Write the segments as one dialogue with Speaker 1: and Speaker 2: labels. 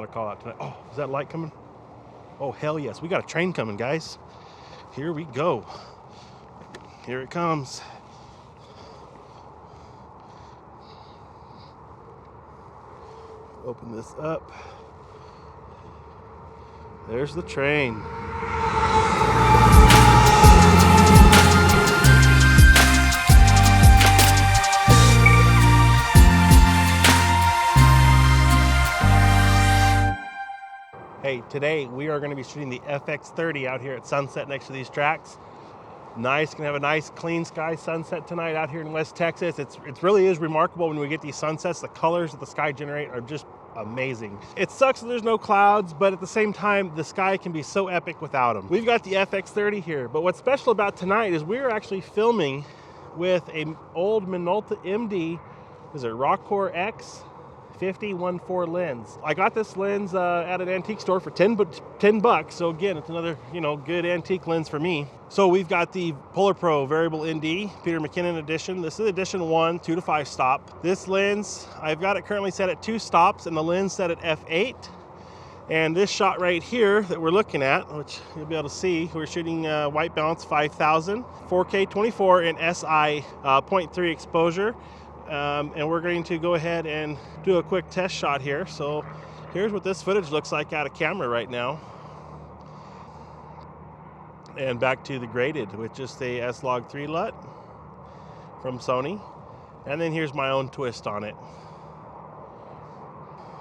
Speaker 1: A call out tonight. Oh, is that light coming? Oh, hell yes. We got a train coming, guys. Here we go. Here it comes. Open this up. There's the train. Hey, today we are going to be shooting the FX30 out here at sunset next to these tracks. Nice, gonna have a nice clean sky sunset tonight out here in West Texas. It really is remarkable when we get these sunsets. The colors that the sky generate are just amazing. It sucks that there's no clouds, but at the same time, the sky can be so epic without them. We've got the FX30 here, but what's special about tonight is we're actually filming with an old Minolta MD, is it Rockcore X? 50-1.4 lens. I got this lens at an antique store for 10 bucks. So again, it's another, good antique lens for me. So we've got the Polar Pro Variable ND, Peter McKinnon edition. This is edition 1, 2 to 5 stop. This lens, I've got it currently set at 2 stops and the lens set at f8. And this shot right here that we're looking at, which you'll be able to see, we're shooting white balance 5000, 4K 24 in SI 0.3 exposure. And we're going to go ahead and do a quick test shot here. So here's what this footage looks like out of camera right now. And back to the graded with just a S-Log3 LUT from Sony. And then here's my own twist on it.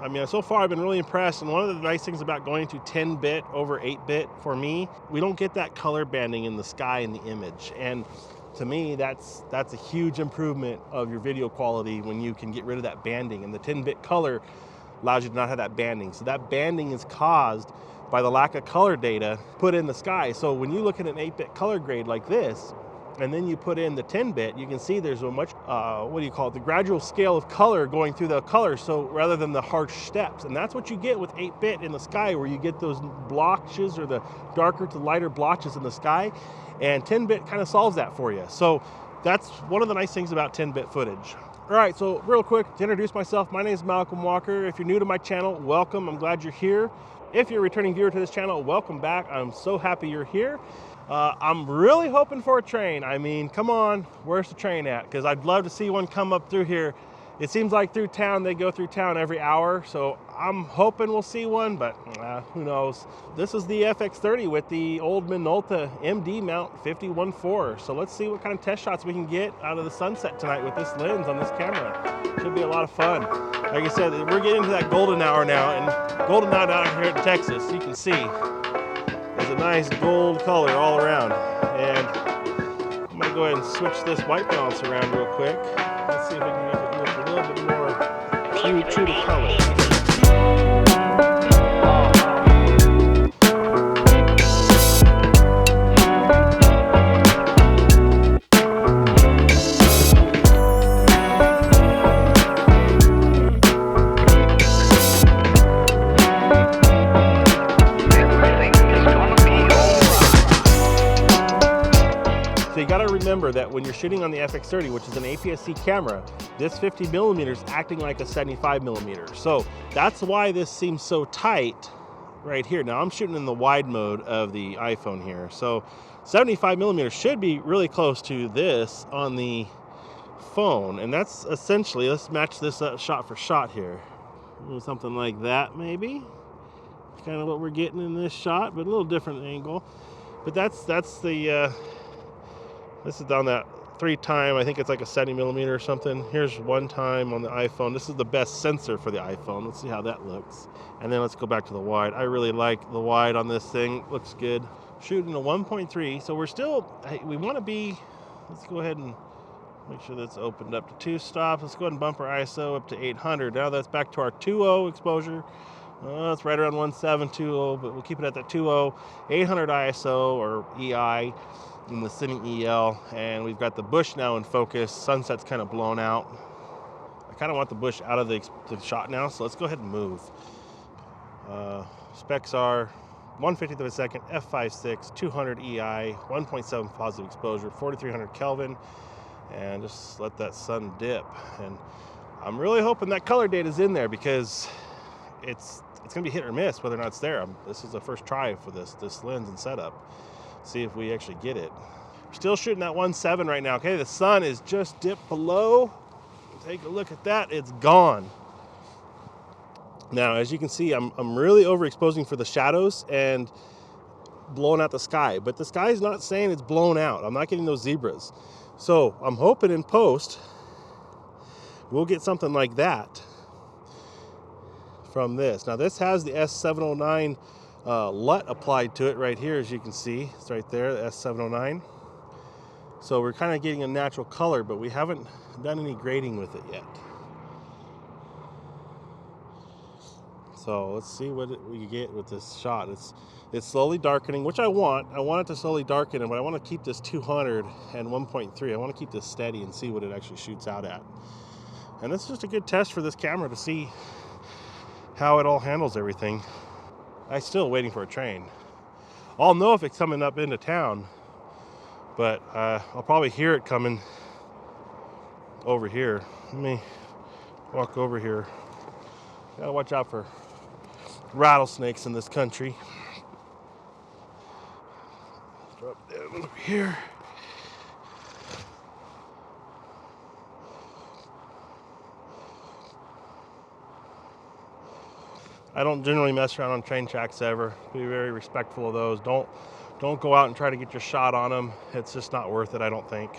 Speaker 1: I mean, so far I've been really impressed, and one of the nice things about going to 10-bit over 8-bit for me, we don't get that color banding in the sky in the image. And to me, that's a huge improvement of your video quality when you can get rid of that banding. And the 10-bit color allows you to not have that banding. So that banding is caused by the lack of color data put in the sky. So when you look at an 8-bit color grade like this, and then you put in the 10-bit, you can see there's a much, the gradual scale of color going through the colors, so rather than the harsh steps. And that's what you get with 8-bit in the sky, where you get those blotches or the darker to lighter blotches in the sky. And 10-bit kind of solves that for you. So that's one of the nice things about 10-bit footage. All right, so real quick, to introduce myself, my name is Malcolm Walker. If you're new to my channel, welcome. I'm glad you're here. If you're a returning viewer to this channel, welcome back. I'm so happy you're here. I'm really hoping for a train. I mean, come on, where's the train at? Because I'd love to see one come up through here. It seems like through town, they go through town every hour, so I'm hoping we'll see one, but who knows. This is the FX30 with the old Minolta MD mount 50-1.4. So let's see what kind of test shots we can get out of the sunset tonight with this lens on this camera. Should be a lot of fun. Like I said, we're getting into that golden hour now, and golden hour out here in Texas, you can see, there's a nice gold color all around. And I'm gonna go ahead and switch this white balance around real quick. Let's see if we can make it look a little bit more true to color. So you gotta remember that when you're shooting on the FX30, which is an APS-C camera, this 50mm is acting like a 75mm. So that's why this seems so tight right here. Now I'm shooting in the wide mode of the iPhone here. So 75mm should be really close to this on the phone. And that's essentially, let's match this up shot for shot here. Something like that maybe. Kind of what we're getting in this shot, but a little different angle. But that's the, this is on that 3x, I think it's like a 70mm or something. Here's 1x on the iPhone. This is the best sensor for the iPhone. Let's see how that looks. And then let's go back to the wide. I really like the wide on this thing. Looks good. Shooting a 1.3, so we're still, we want to be, let's go ahead and make sure that's opened up to 2 stops. Let's go ahead and bump our ISO up to 800. Now that's back to our 2.0 exposure. It's right around 1720, but we'll keep it at that 2.0, 800 ISO or EI. In the Cine EL, and we've got the bush now in focus. Sunset's kind of blown out. I kind of want the bush out of the shot now, so let's go ahead and move. Specs are 1/50th of a second, f5.6, 200 EI, 1.7 positive exposure, 4300 Kelvin, and just let that sun dip. And I'm really hoping that color data is in there, because it's it's gonna be hit or miss whether or not it's there. This is the first try for this lens and setup. See if we actually get it. We're still shooting that 1.7 right now. Okay, the sun is just dipped below. Take a look at that, it's gone. Now, as you can see, I'm really overexposing for the shadows and blowing out the sky, but the sky is not saying it's blown out. I'm not getting those zebras. So I'm hoping in post, we'll get something like that from this. Now this has the S709 LUT applied to it right here, as you can see. It's right there, the S709. So we're kind of getting a natural color, but we haven't done any grading with it yet. So let's see what we get with this shot. It's slowly darkening, which I want. I want it to slowly darken, but I want to keep this 200 and 1.3. I want to keep this steady and see what it actually shoots out at. And it's just a good test for this camera to see how it all handles everything. I'm still waiting for a train. I'll know if it's coming up into town, but I'll probably hear it coming over here. Let me walk over here. Gotta watch out for rattlesnakes in this country. Drop down over here. I don't generally mess around on train tracks ever. Be very respectful of those. Don't go out and try to get your shot on them. It's just not worth it, I don't think.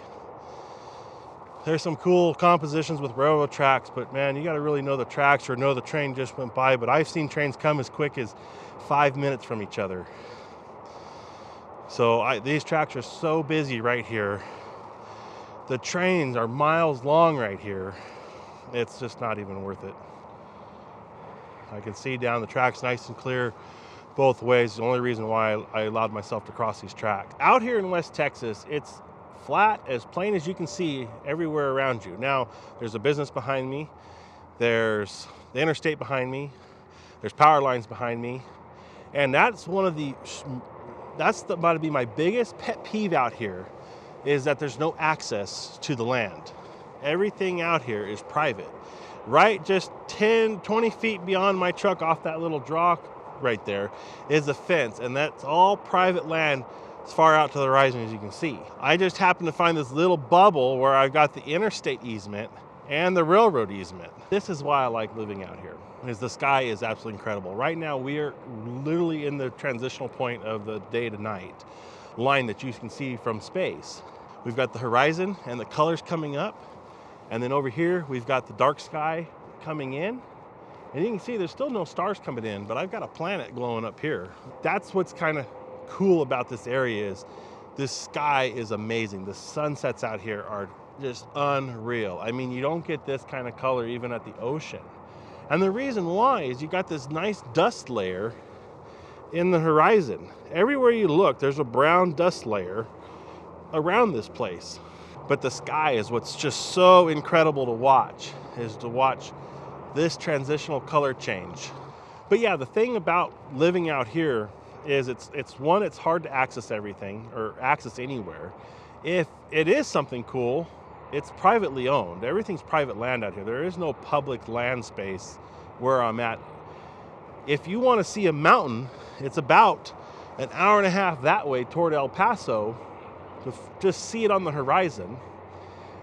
Speaker 1: There's some cool compositions with railroad tracks, but man, you got to really know the tracks or know the train just went by. But I've seen trains come as quick as 5 minutes from each other. So these tracks are so busy right here. The trains are miles long right here. It's just not even worth it. I can see down the tracks nice and clear both ways. The only reason why I allowed myself to cross these tracks. Out here in West Texas, it's flat, as plain as you can see everywhere around you. Now, there's a business behind me. There's the interstate behind me. There's power lines behind me. And that's about to be my biggest pet peeve out here, is that there's no access to the land. Everything out here is private. Right just 10, 20 feet beyond my truck off that little draw right there is a fence, and that's all private land as far out to the horizon as you can see. I just happened to find this little bubble where I've got the interstate easement and the railroad easement. This is why I like living out here, is the sky is absolutely incredible. Right now we are literally in the transitional point of the day to night line that you can see from space. We've got the horizon and the colors coming up. And then over here, we've got the dark sky coming in. And you can see there's still no stars coming in, but I've got a planet glowing up here. That's what's kind of cool about this area, is this sky is amazing. The sunsets out here are just unreal. I mean, you don't get this kind of color even at the ocean. And the reason why is you got this nice dust layer in the horizon. Everywhere you look, there's a brown dust layer around this place. But the sky is what's just so incredible to watch, is to watch this transitional color change. But yeah, the thing about living out here is it's one, it's hard to access everything or access anywhere. If it is something cool, it's privately owned. Everything's private land out here. There is no public land space where I'm at. If you want to see a mountain, it's about an hour and a half that way toward El Paso to just see it on the horizon.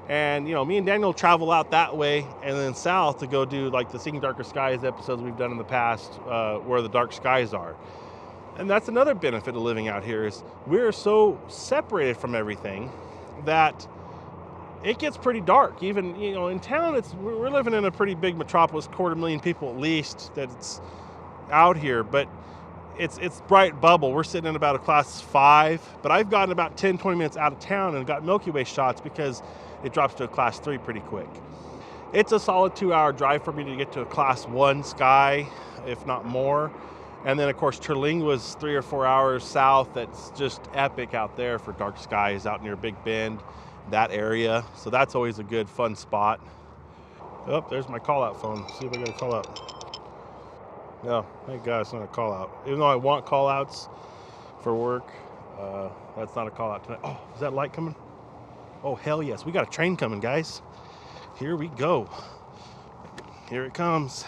Speaker 1: And you know, me and Daniel travel out that way and then south to go do like the Seeing Darker Skies episodes we've done in the past, where the dark skies are. And that's another benefit of living out here, is we're so separated from everything that it gets pretty dark. Even, you know, in town, we're living in a pretty big metropolis, 250,000 people at least that's out here, but it's bright bubble. We're sitting in about a class 5, but I've gotten about 10, 20 minutes out of town and got Milky Way shots because it drops to a class 3 pretty quick. It's a solid 2-hour drive for me to get to a class 1 sky, if not more. And then of course Terlingua was 3 or 4 hours south. That's just epic out there for dark skies out near Big Bend, that area. So that's always a good fun spot. Oh, there's my call out phone. See if I got a call out. No, thank God it's not a call out. Even though I want call outs for work, that's not a call out tonight. Oh, is that light coming? Oh, hell yes. We got a train coming, guys. Here we go. Here it comes.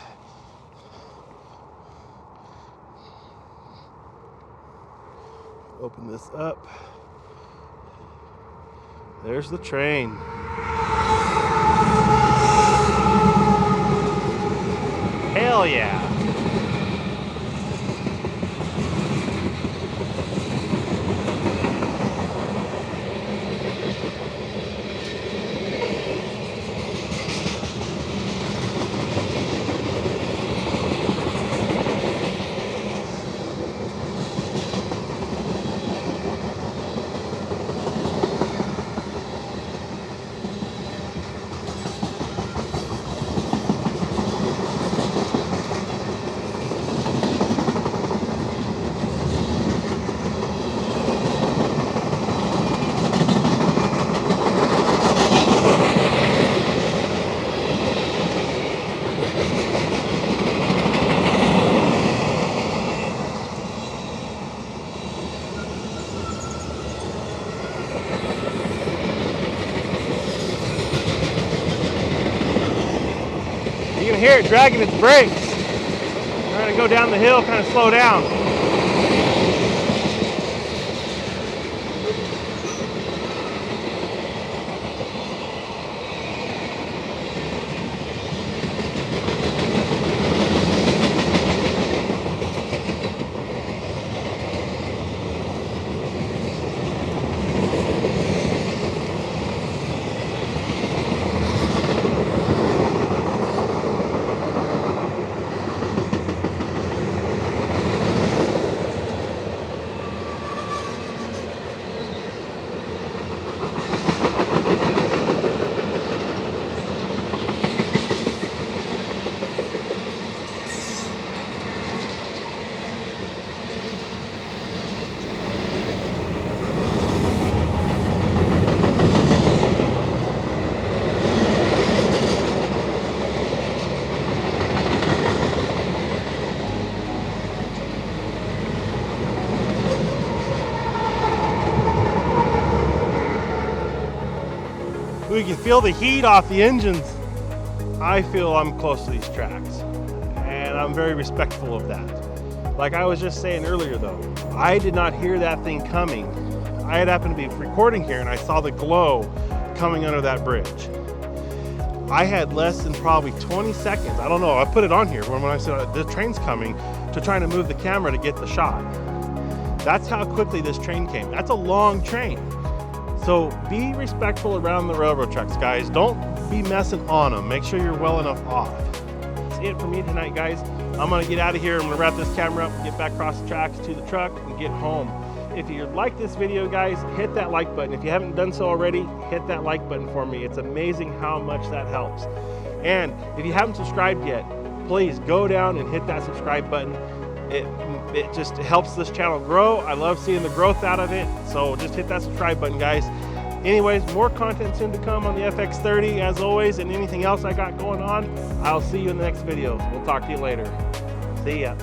Speaker 1: open this up. There's the train. Hell yeah. You can hear it dragging its brakes. Trying to go down the hill, kind of slow down. We can feel the heat off the engines. I feel I'm close to these tracks, and I'm very respectful of that. Like I was just saying earlier though, I did not hear that thing coming. I had happened to be recording here and I saw the glow coming under that bridge. I had less than probably 20 seconds, I don't know, I put it on here when I said the train's coming, to trying to move the camera to get the shot. That's how quickly this train came. That's a long train. So be respectful around the railroad tracks, guys. Don't be messing on them. Make sure you're well enough off. That's it for me tonight, guys. I'm gonna get out of here. I'm gonna wrap this camera up, get back across the tracks to the truck, and get home. If you like this video, guys, hit that like button. If you haven't done so already, hit that like button for me. It's amazing how much that helps. And if you haven't subscribed yet, please go down and hit that subscribe button. It just helps this channel grow. I love seeing the growth out of it. So just hit that subscribe button, guys. Anyways, more content soon to come on the FX30 as always, and anything else I got going on, I'll see you in the next video. We'll talk to you later. See ya.